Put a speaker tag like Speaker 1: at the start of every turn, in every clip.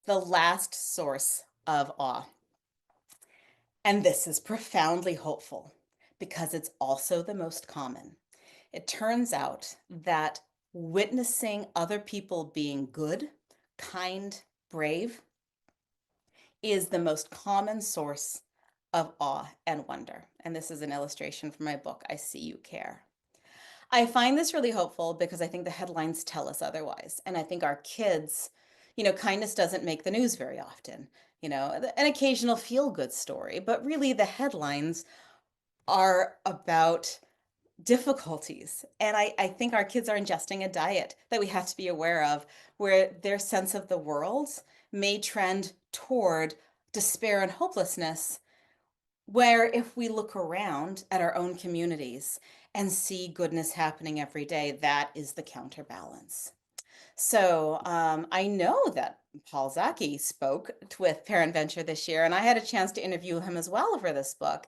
Speaker 1: the last source of awe. And this is profoundly hopeful because it's also the most common. It turns out that witnessing other people being good, kind, brave is the most common source of awe and wonder. And this is an illustration from my book, I See You Care. I find this really hopeful because I think the headlines tell us otherwise. And I think our kids, kindness doesn't make the news very often. An occasional feel good story, but really the headlines are about difficulties. And I think our kids are ingesting a diet that we have to be aware of, where their sense of the world may trend toward despair and hopelessness, where if we look around at our own communities and see goodness happening every day, that is the counterbalance. So I know that Paul Zaki spoke with Parent Venture this year, and I had a chance to interview him as well for this book.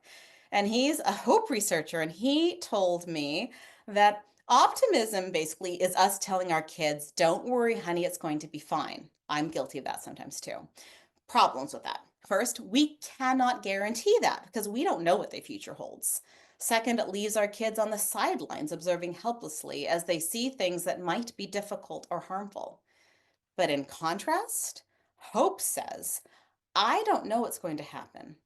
Speaker 1: And he's a hope researcher, and he told me that optimism basically is us telling our kids, don't worry, honey, it's going to be fine. I'm guilty of that sometimes too. Problems with that. First, we cannot guarantee that because we don't know what the future holds. Second, it leaves our kids on the sidelines observing helplessly as they see things that might be difficult or harmful. But in contrast, hope says, I don't know what's going to happen,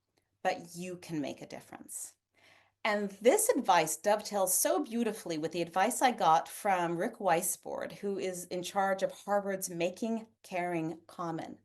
Speaker 1: but you can make a difference. And this advice dovetails so beautifully with the advice I got from Rick Weisbord, who is in charge of Harvard's Making Caring Common.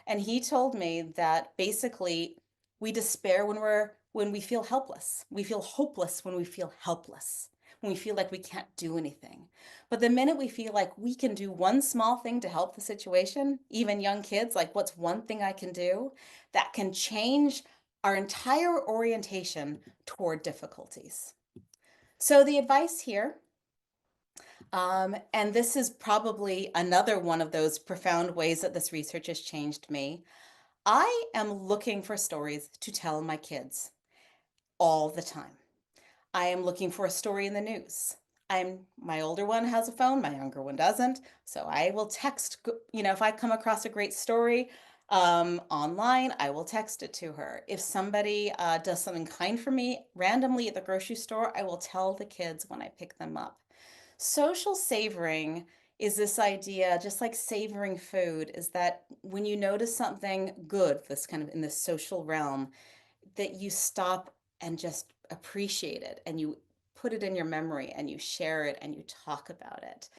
Speaker 1: And he told me that basically we despair when we feel helpless. We feel hopeless when we feel helpless. When we feel like we can't do anything. But the minute we feel like we can do one small thing to help the situation, even young kids, like what's one thing I can do, that can change our entire orientation toward difficulties. So the advice here, and this is probably another one of those profound ways that this research has changed me. I am looking for stories to tell my kids all the time. I am looking for a story in the news. My older one has a phone, my younger one doesn't. So I will text, if I come across a great story online, I will text it to her. If somebody does something kind for me randomly at the grocery store, I will tell the kids when I pick them up. Social savoring is this idea, just like savoring food, is that when you notice something good, this kind of in this social realm, that you stop and just appreciate it and you put it in your memory and you share it and you talk about it.